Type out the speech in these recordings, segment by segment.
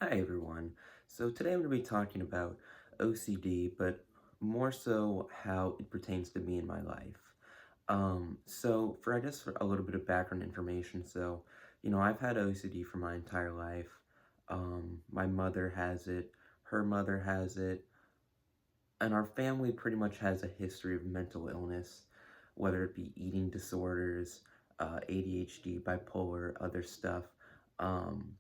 Hi everyone. So today I'm going to be talking about OCD, but more so how it pertains to me in my life. For a little bit of background information, I've had OCD for my entire life. My mother has it, her mother has it, and our family pretty much has a history of mental illness, whether it be eating disorders, ADHD, bipolar, other stuff. Um,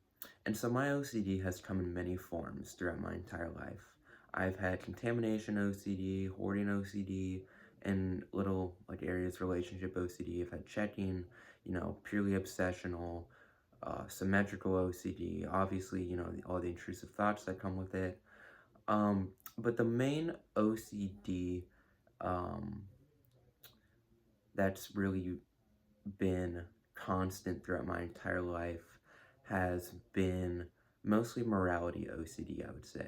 and so my OCD has come in many forms throughout my entire life. I've had contamination OCD, hoarding OCD, and little like areas relationship OCD. I've had checking, purely obsessional, symmetrical OCD. Obviously, all the intrusive thoughts that come with it. But the main OCD um, that's really been constant throughout my entire life has been mostly morality OCD, I would say.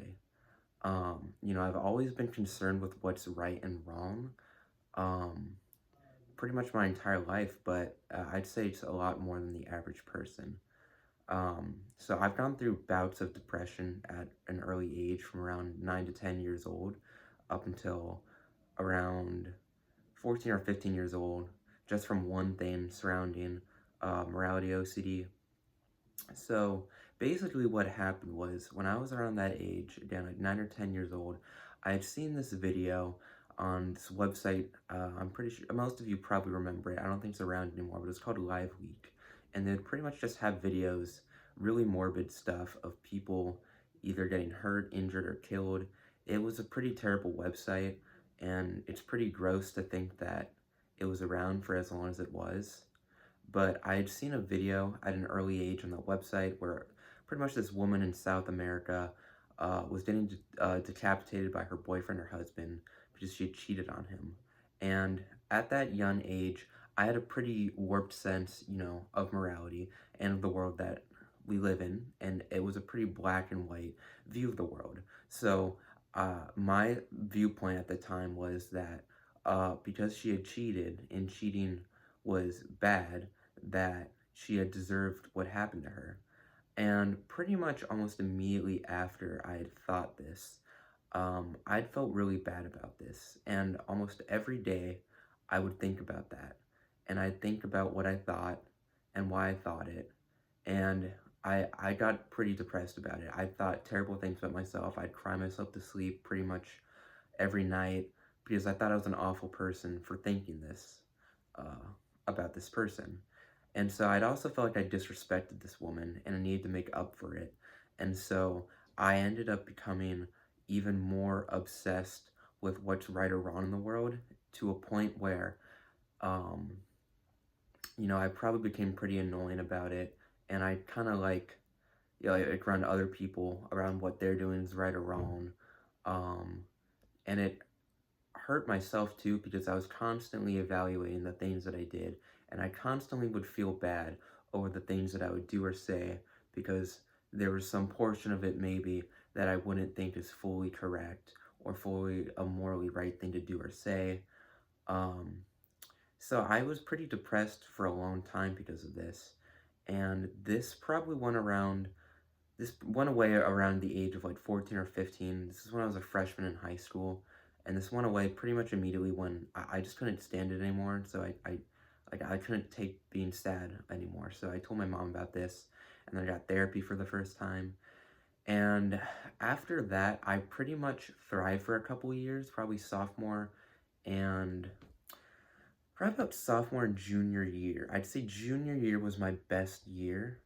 I've always been concerned with what's right and wrong, um, pretty much my entire life, but I'd say it's a lot more than the average person. So I've gone through bouts of depression at an early age from around 9 to 10 years old up until around 14 or 15 years old, just from one thing surrounding morality OCD. So basically, what happened was when I was around that age, again, like 9 or 10 years old, I had seen this video on this website. I'm pretty sure most of you probably remember it. I don't think it's around anymore, but it's called Live Week. And they'd pretty much just have videos, really morbid stuff of people either getting hurt, injured, or killed. It was a pretty terrible website, and it's pretty gross to think that it was around for as long as it was. But I had seen a video at an early age on the website where pretty much this woman in South America was getting decapitated by her boyfriend or husband because she had cheated on him. And at that young age, I had a pretty warped sense, of morality and of the world that we live in, and it was a pretty black and white view of the world. So my viewpoint at the time was that because she had cheated and cheating was bad, that she had deserved what happened to her. And pretty much almost immediately after I had thought this, I'd felt really bad about this. And almost every day, I would think about that. And I'd think about what I thought and why I thought it. And I got pretty depressed about it. I thought terrible things about myself. I'd cry myself to sleep pretty much every night because I thought I was an awful person for thinking this uh, about this person. And so I'd also felt like I disrespected this woman and I needed to make up for it. And so I ended up becoming even more obsessed with what's right or wrong in the world to a point where, um, I probably became pretty annoying about it. And I kind of like run other people around what they're doing is right or wrong. Um, and it hurt myself too because I was constantly evaluating the things that I did, and I constantly would feel bad over the things that I would do or say because there was some portion of it maybe that I wouldn't think is fully correct or fully a morally right thing to do or say. Um, so I was pretty depressed for a long time because of this, and this went away around the age of like 14 or 15. This is when I was a freshman in high school. And this went away pretty much immediately when I just couldn't stand it anymore. So I couldn't take being sad anymore. So I told my mom about this, and then I got therapy for the first time. And after that, I pretty much thrived for a couple years, probably sophomore and probably about sophomore and junior year. I'd say junior year was my best year.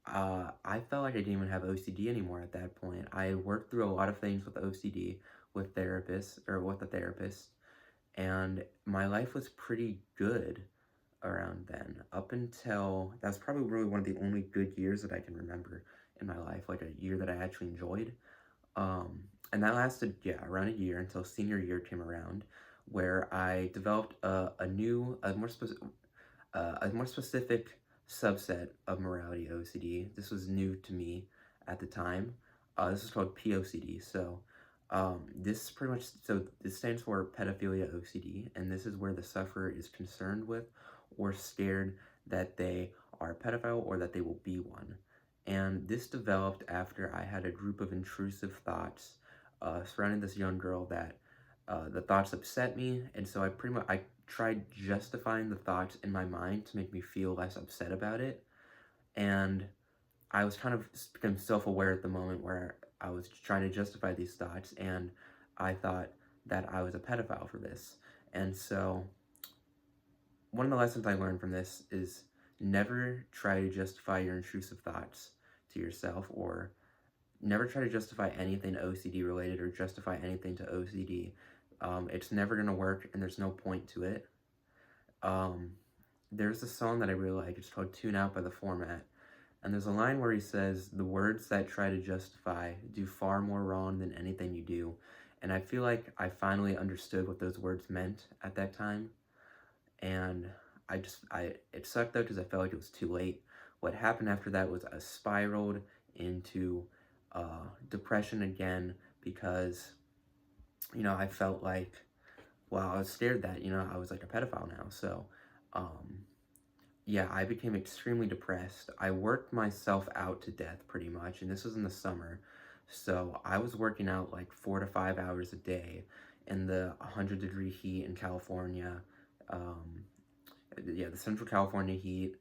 I felt like I didn't even have OCD anymore at that point. I had worked through a lot of things with OCD with therapists or with a therapist, and my life was pretty good around then. Up until that's probably really one of the only good years that I can remember in my life, like a year that I actually enjoyed. And that lasted, yeah, around a year until senior year came around, where I developed a more specific subset of morality OCD. This was new to me at the time. This is called POCD. This stands for pedophilia OCD, and this is where the sufferer is concerned with or scared that they are a pedophile or that they will be one. And this developed after I had a group of intrusive thoughts surrounding this young girl that the thoughts upset me, and so I tried justifying the thoughts in my mind to make me feel less upset about it, and I was kind of become self-aware at the moment where I was trying to justify these thoughts, and I thought that I was a pedophile for this. And so one of the lessons I learned from this is never try to justify your intrusive thoughts to yourself, or never try to justify anything OCD related or justify anything to OCD. It's never going to work, and there's no point to it. Um, there's a song that I really like. It's called Tune Out by The Format. And there's a line where he says, "The words that try to justify do far more wrong than anything you do." And I feel like I finally understood what those words meant at that time. And it sucked though because I felt like it was too late. What happened after that was I spiraled into depression again because, I felt like, well, I was scared that, I was like a pedophile now. So, um, yeah, I became extremely depressed. I worked myself out to death pretty much, and this was in the summer. So I was working out like 4 to 5 hours a day in the 100-degree heat in California. Um, yeah, the Central California heat.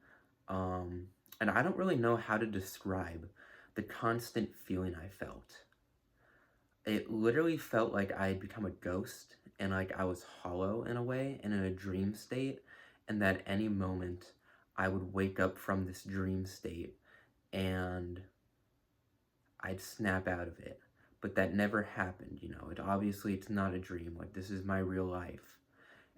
Um, and I don't really know how to describe the constant feeling I felt. It literally felt like I had become a ghost and like I was hollow in a way and in a dream state, and that any moment I would wake up from this dream state and I'd snap out of it. But that never happened, it's not a dream. Like, this is my real life.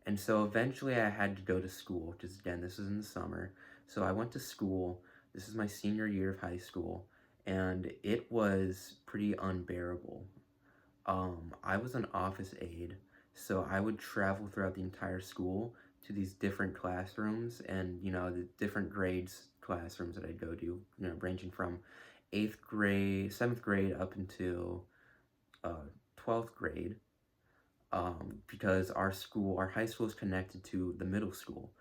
And so eventually I had to go to school, because again, this was in the summer. So I went to school. This is my senior year of high school, and it was pretty unbearable. I was an office aide, so I would travel throughout the entire school to these different classrooms and, the different grades classrooms that I'd go to, ranging from 8th grade, 7th grade up until 12th grade, because our high school is connected to the middle school.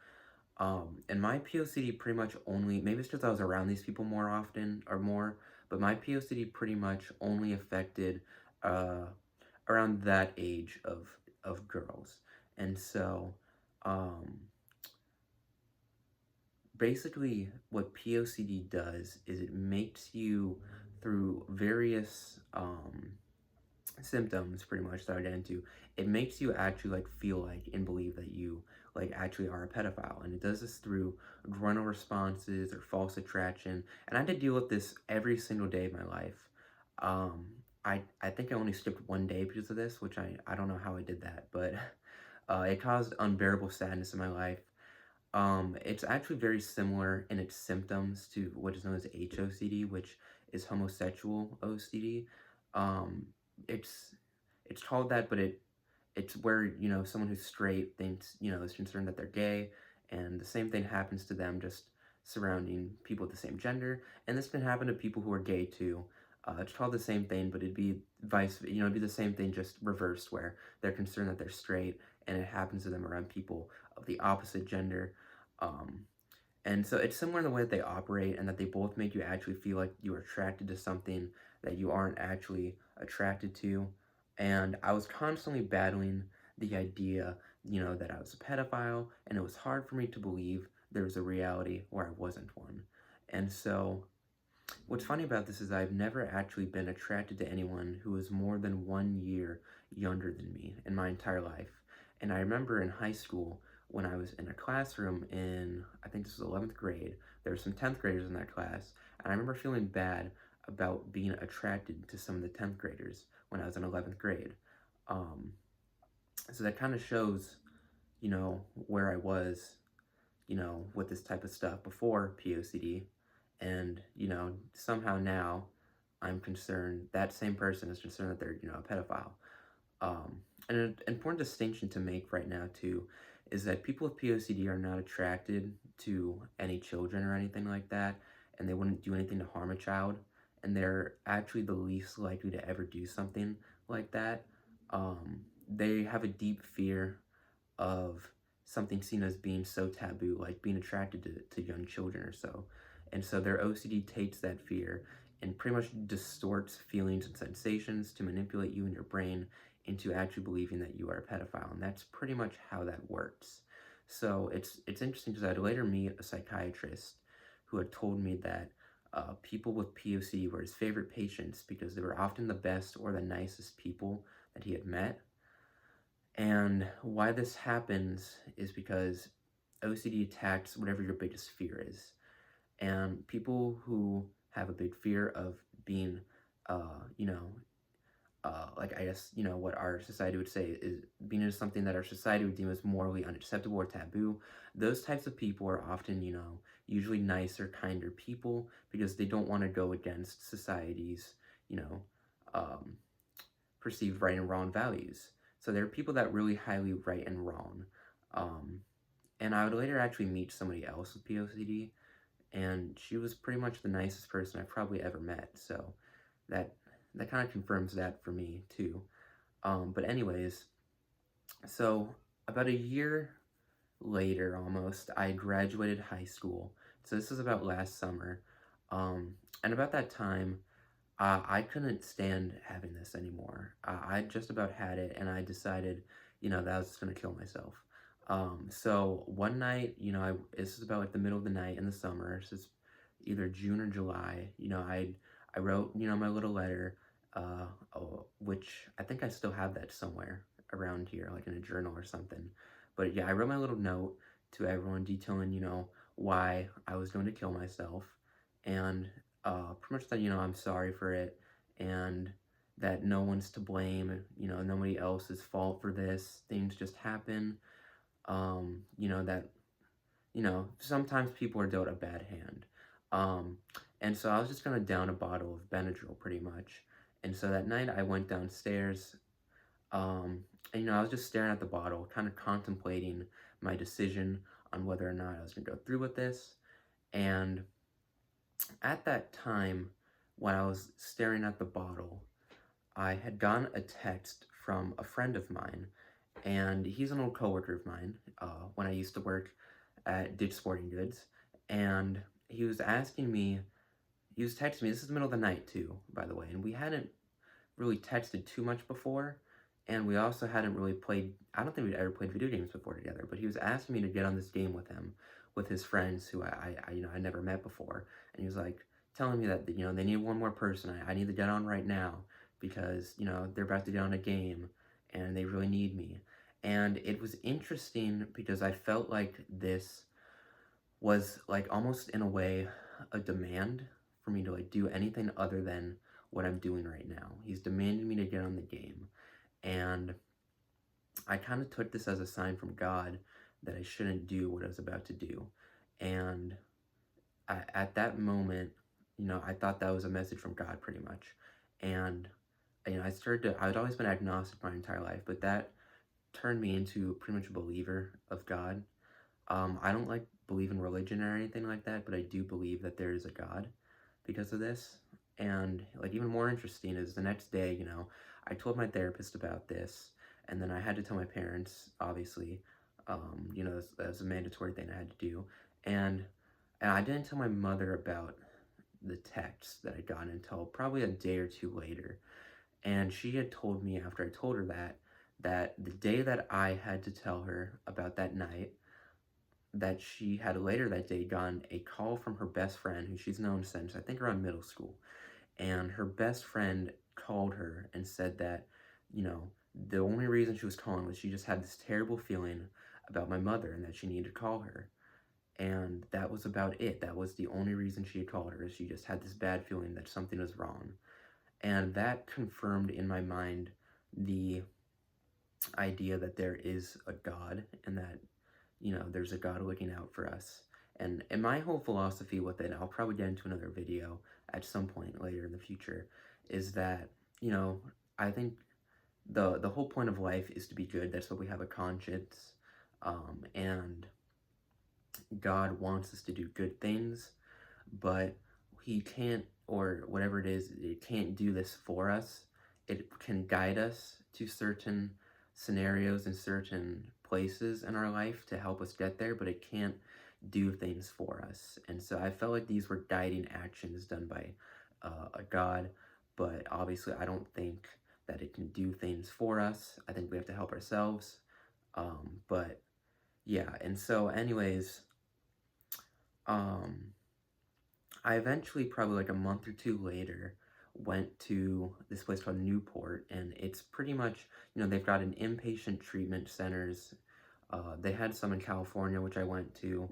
And my POCD pretty much only, maybe it's because I was around these people more often or more, but my POCD pretty much only affected uh, around that age of girls. And so, um, basically, what POCD does is it makes you, through various symptoms pretty much that I get into, it makes you actually like feel like and believe that you like actually are a pedophile. And it does this through groinal responses or false attraction. And I had to deal with this every single day of my life. um I think I only skipped one day because of this, which I don't know how I did that, but it caused unbearable sadness in my life. It's actually very similar in its symptoms to what is known as HOCD, which is homosexual OCD. Um, it's it's called that, but it's where, someone who's straight thinks, is concerned that they're gay, and the same thing happens to them, just surrounding people with the same gender. And this can happen to people who are gay too. It's called the same thing, but it'd be the same thing, just reversed, where they're concerned that they're straight, and it happens to them around people of the opposite gender. Um, and so it's similar in the way that they operate, and that they both make you actually feel like you're attracted to something that you aren't actually attracted to. And I was constantly battling the idea, that I was a pedophile, and it was hard for me to believe there was a reality where I wasn't one. And so what's funny about this is I've never actually been attracted to anyone who was more than 1 year younger than me in my entire life. And I remember in high school when I was in a classroom in, I think this was 11th grade, there were some 10th graders in that class, and I remember feeling bad about being attracted to some of the 10th graders when I was in 11th grade. Um, so that kind of shows, where I was, with this type of stuff before POCD. And, somehow now I'm concerned, that same person is concerned that they're, a pedophile. And an important distinction to make right now, too, is that people with POCD are not attracted to any children or anything like that, and they wouldn't do anything to harm a child, and they're actually the least likely to ever do something like that. They have a deep fear of something seen as being so taboo, like being attracted to young children or so. And so their OCD takes that fear and pretty much distorts feelings and sensations to manipulate you and your brain into actually believing that you are a pedophile. And that's pretty much how that works. So it's interesting because I'd later meet a psychiatrist who had told me that people with POCD were his favorite patients because they were often the best or the nicest people that he had met. And why this happens is because OCD attacks whatever your biggest fear is. And people who have a big fear of being, you know, like I guess, you know, what our society would say is being into something that our society would deem as morally unacceptable or taboo, those types of people are often, you know, usually nicer, kinder people because they don't want to go against society's, you know, um, perceived right and wrong values. So there are people that really highly right and wrong. Um, and I would later actually meet somebody else with POCD, and she was pretty much the nicest person I've probably ever met. So that that kind of confirms that for me too. But anyways, so about a year later, almost, I graduated high school. So this was about last summer, and about that time, I couldn't stand having this anymore. I just about had it, and I decided, you know, that I was just gonna kill myself. So one night, you know, this is about like the middle of the night in the summer. So it's either June or July. You know, I wrote, you know, my little letter, which I think I still have that somewhere around here, like in a journal or something. But yeah, I wrote my little note to everyone detailing, you know, why I was going to kill myself, and pretty much that, you know, I'm sorry for it, and that no one's to blame, you know, nobody else's fault for this. Things just happen. You know, that, you know, sometimes people are dealt a bad hand. Um, and so I was just gonna down a bottle of Benadryl pretty much. And so that night I went downstairs, and, you know, I was just staring at the bottle, kind of contemplating my decision on whether or not I was gonna go through with this. And at that time, when I was staring at the bottle, I had gotten a text from a friend of mine, and he's an old coworker of mine when I used to work at Ditch Sporting Goods, and he was asking me, he was texting me, this is the middle of the night too, by the way, and we hadn't really texted too much before, and we also hadn't really played, I don't think we'd ever played video games before together, but he was asking me to get on this game with him, with his friends who you know, I never met before, and he was like, telling me that, you know, they need one more person, I need to get on right now, because, you know, they're about to get on a game, and they really need me, and it was interesting because I felt like this was like almost in a way a demand for me to like do anything other than what I'm doing right now. He's demanding me to get on the game. And I kind of took this as a sign from God that I shouldn't do what I was about to do. And at that moment, you know, I thought that was a message from God pretty much. And, you know, I'd always been agnostic my entire life, but that turned me into pretty much a believer of God. I don't like believe in religion or anything like that, but I do believe that there is a God because of this. And like even more interesting is the next day, you know, I told my therapist about this, and then I had to tell my parents, obviously. You know, that's a mandatory thing I had to do, and and I didn't tell my mother about the text that I got until probably a day or two later. And she had told me after I told her that the day that I had to tell her about that night, that she had later that day gotten a call from her best friend, who she's known since I think around middle school. And her best friend called her and said that, you know, the only reason she was calling was she just had this terrible feeling about my mother and that she needed to call her. And that was about it. That was the only reason she had called her. She just had this bad feeling that something was wrong. And that confirmed in my mind the idea that there is a God and that, you know, there's a God looking out for us. And my whole philosophy with it, I'll probably get into another video at some point later in the future, is that, you know, I think the whole point of life is to be good. That's why we have a conscience. And God wants us to do good things, but he can't, or whatever it can't do this for us. It can guide us to certain scenarios and certain places in our life to help us get there, but it can't do things for us. And so I felt like these were guiding actions done by a God, but obviously I don't think that it can do things for us. I think we have to help ourselves. But yeah, and so anyways, um, I eventually, probably like a month or two later, went to this place called Newport, and it's pretty much, they've got an inpatient treatment centers. They had some in California, which I went to,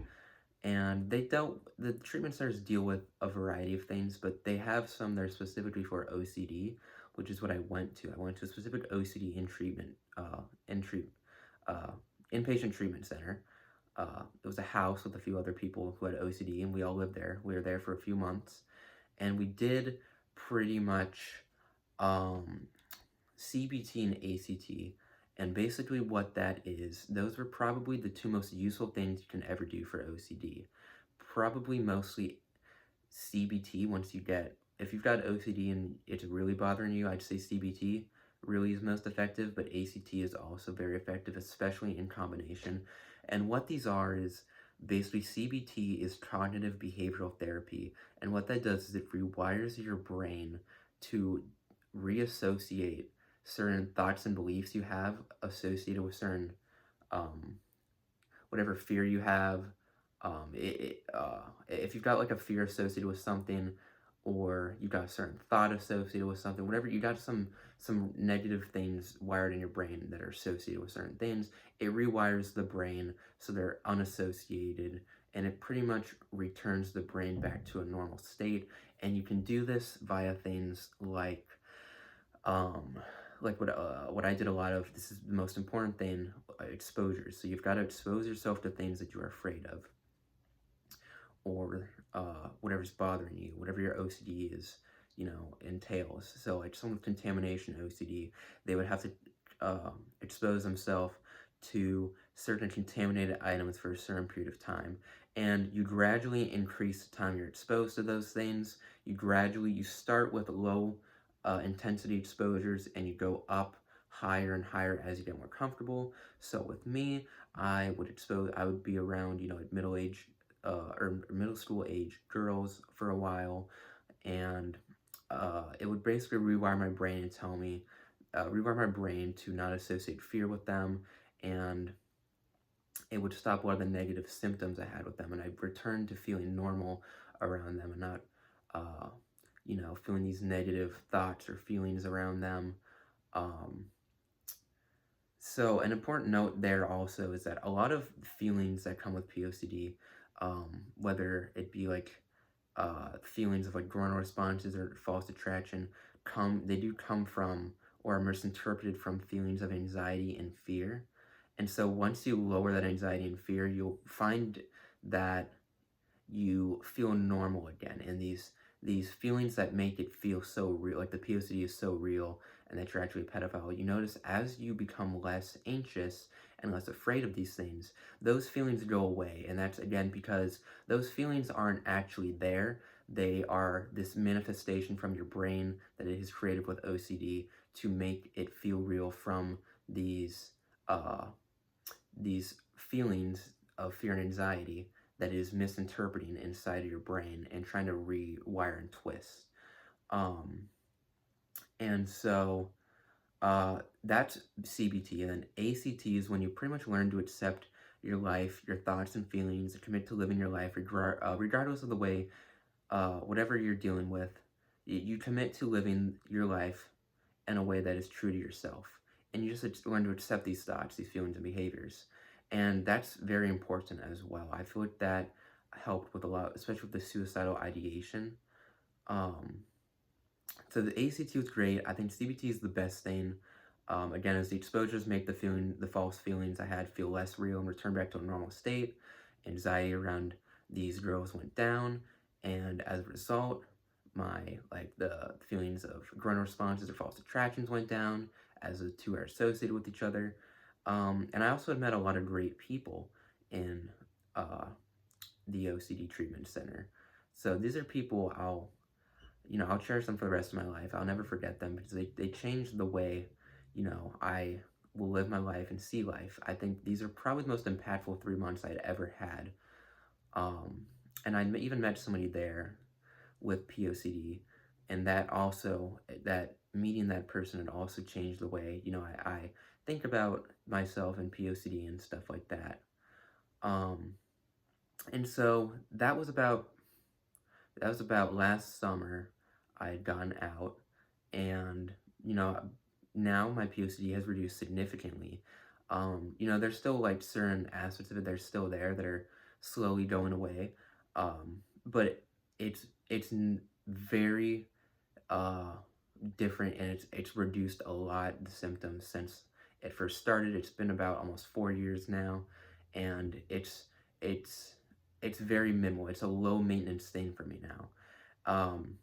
and the treatment centers deal with a variety of things, but they have some that are specifically for OCD, which is what I went to. I went to a specific OCD in treat, uh, inpatient treatment center. It was a house with a few other people who had OCD, and we all lived there. We were there for a few months, and we did pretty much um, CBT and ACT. And basically, what that is, those were probably the two most useful things you can ever do for OCD. Probably mostly CBT once you get, if you've got OCD and it's really bothering you, I'd say CBT really is most effective, but ACT is also very effective, especially in combination. And what these are is basically CBT is cognitive behavioral therapy. And what that does is it rewires your brain to reassociate certain thoughts and beliefs you have associated with certain um, whatever fear you have. If you've got like a fear associated with something, or you've got a certain thought associated with something, whatever you got some negative things wired in your brain that are associated with certain things, it rewires the brain so they're unassociated, and it pretty much returns the brain back to a normal state. And you can do this via things um, like what I did a lot of. This is the most important thing: exposure. So you've got to expose yourself to things that you are afraid of, or whatever's bothering you, whatever your OCD is, entails. So like someone with contamination OCD, they would have to expose themselves to certain contaminated items for a certain period of time. And you gradually increase the time you're exposed to those things. You start with low intensity exposures, and you go up higher and higher as you get more comfortable. So with me, I would be around, middle age or middle school age girls for a while, and it would basically rewire my brain to not associate fear with them, and it would stop a lot of the negative symptoms I had with them, and I'd return to feeling normal around them, and not, uh, feeling these negative thoughts or feelings around them. Um, so an important note there also is that a lot of feelings that come with POCD, whether it be like feelings of like groin responses or false attraction, they do come from or are misinterpreted from feelings of anxiety and fear. And so once you lower that anxiety and fear, you'll find that you feel normal again, and these feelings that make it feel so real, like the POCD is so real, and that you're actually a pedophile, you notice as you become less anxious and less afraid of these things, those feelings go away. And that's again because those feelings aren't actually there. They are this manifestation from your brain that it has created with OCD to make it feel real from these uh, these feelings of fear and anxiety that is misinterpreting inside of your brain and trying to rewire and twist. Um, and so that's CBT. And then ACT is when you pretty much learn to accept your life, your thoughts and feelings, and commit to living your life regardless of the way, whatever you're dealing with. You commit to living your life in a way that is true to yourself. And you just learn to accept these thoughts, these feelings, and behaviors. And that's very important as well. I feel like that helped with a lot, especially with the suicidal ideation. Um, so the ACT was great. I think CBT is the best thing. Again, as the exposures make the false feelings I had feel less real and return back to a normal state, anxiety around these girls went down, and as a result, the feelings of groin responses or false attractions went down as the two are associated with each other. And I also had met a lot of great people in uh, the OCD treatment center. So these are people I'll cherish them for the rest of my life. I'll never forget them because they changed the way, I will live my life and see life. I think these are probably the most impactful 3 months I'd ever had. Um, and even met somebody there with POCD, and that meeting that person had also changed the way, I think about myself and POCD and stuff like that. Um, and so that was about last summer. I had gone out, and you know, now my POCD has reduced significantly. There's still like certain aspects of it that are still there that are slowly going away, but it's very uh different, and it's reduced a lot, the symptoms, since it first started. It's been about almost 4 years now, and it's it's very minimal. It's a low maintenance thing for me now. um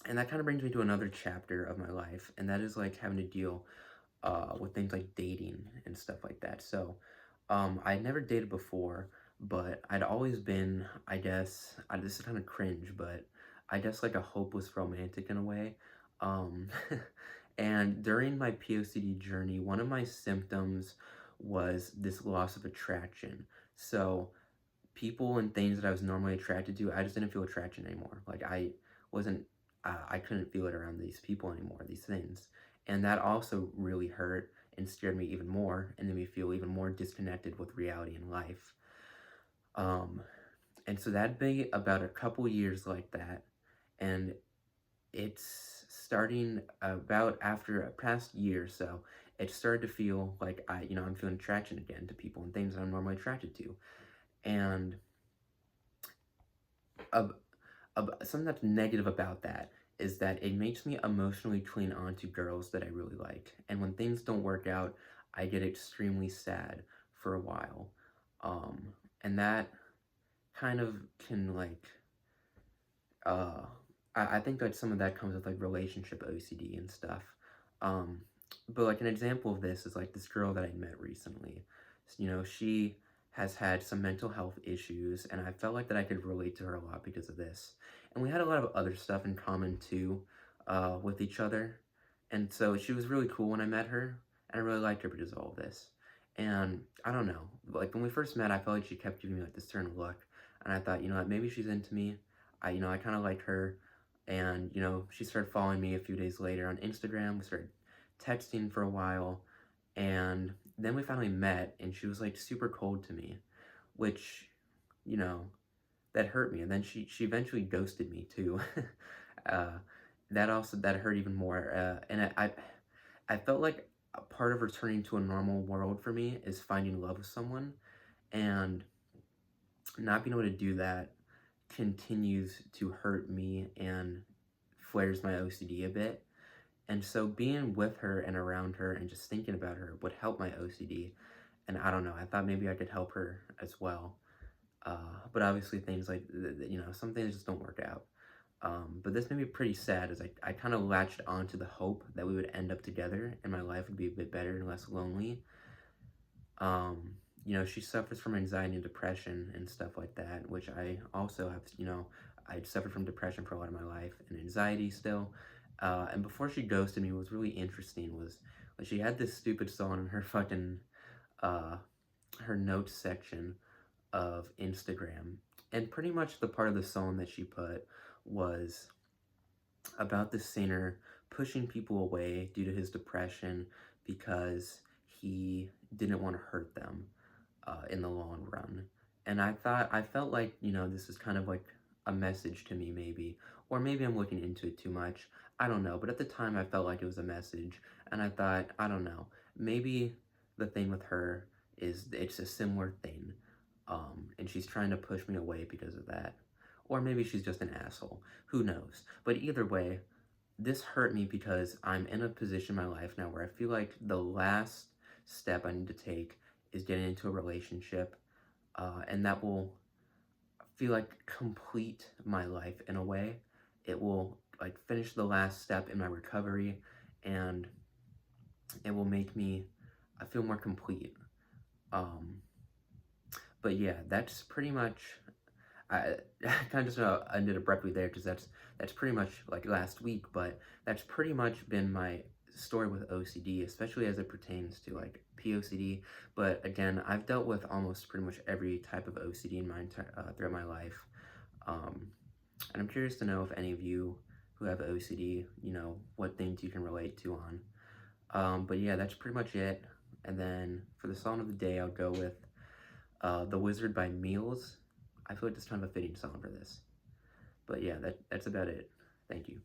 and that kind of brings me to another chapter of my life, and that is like having to deal with things like dating and stuff like that. So, I'd never dated before, but I'd always been, I guess, this is kind of cringe, but I guess like a hopeless romantic in a way. Um, and during my POCD journey, one of my symptoms was this loss of attraction. So, people and things that I was normally attracted to, I just didn't feel attraction anymore. Like wasn't, I couldn't feel it around these people anymore, these things. And that also really hurt and scared me even more and made me feel even more disconnected with reality in life. Um, and so that'd be about a couple years like that. And it's starting about after a past year or so, it started to feel like I'm feeling attraction again to people and things that I'm normally attracted to. And uh, something that's negative about that is that it makes me emotionally cling on to girls that I really like. And when things don't work out, I get extremely sad for a while. Um, and that kind of can like, uh, I think like some of that comes with like relationship OCD and stuff. Um, but like an example of this is like this girl that I met recently. She has had some mental health issues, and I felt like that I could relate to her a lot because of this. And we had a lot of other stuff in common too, with each other. And so she was really cool when I met her, and I really liked her because of all of this. And I don't know, like when we first met, I felt like she kept giving me like this certain look, and I thought, what, maybe she's into me. I kind of like her, and she started following me a few days later on Instagram. We started texting for a while, and then we finally met, and she was like super cold to me, which, you know, that hurt me. And then she eventually ghosted me too. uh, that hurt even more. And I felt like a part of returning to a normal world for me is finding love with someone, and not being able to do that continues to hurt me and flares my OCD a bit. And so being with her and around her and just thinking about her would help my OCD. And I don't know, I thought maybe I could help her as well. But obviously things like, some things just don't work out. But this made me pretty sad as I kind of latched onto the hope that we would end up together and my life would be a bit better and less lonely. She suffers from anxiety and depression and stuff like that, which I also have. I'd suffered from depression for a lot of my life and anxiety still. And before she ghosted me, what was really interesting was like she had this stupid song in her fucking uh, her notes section of Instagram, and pretty much the part of the song that she put was about the singer pushing people away due to his depression because he didn't want to hurt them in the long run. And I felt like, this is kind of like a message to me, maybe. Or maybe I'm looking into it too much. I don't know. But at the time, I felt like it was a message. And I thought, I don't know. Maybe the thing with her is it's a similar thing. And she's trying to push me away because of that. Or maybe she's just an asshole. Who knows? But either way, this hurt me because I'm in a position in my life now where I feel like the last step I need to take is getting into a relationship, and that will feel like complete my life in a way. It will like finish the last step in my recovery, and it will make me I feel more complete. Um, but yeah, that's pretty much. I kind of just ended abruptly there because that's pretty much like last week, but that's pretty much been my story with OCD, especially as it pertains to like POCD. But again, I've dealt with almost pretty much every type of OCD in my entire throughout my life. Um, and I'm curious to know if any of you who have OCD, what things you can relate to on. But yeah, that's pretty much it. And then for the song of the day, I'll go with The Wizard by Meals. I feel like it's kind of a fitting song for this. But yeah, that's about it. Thank you.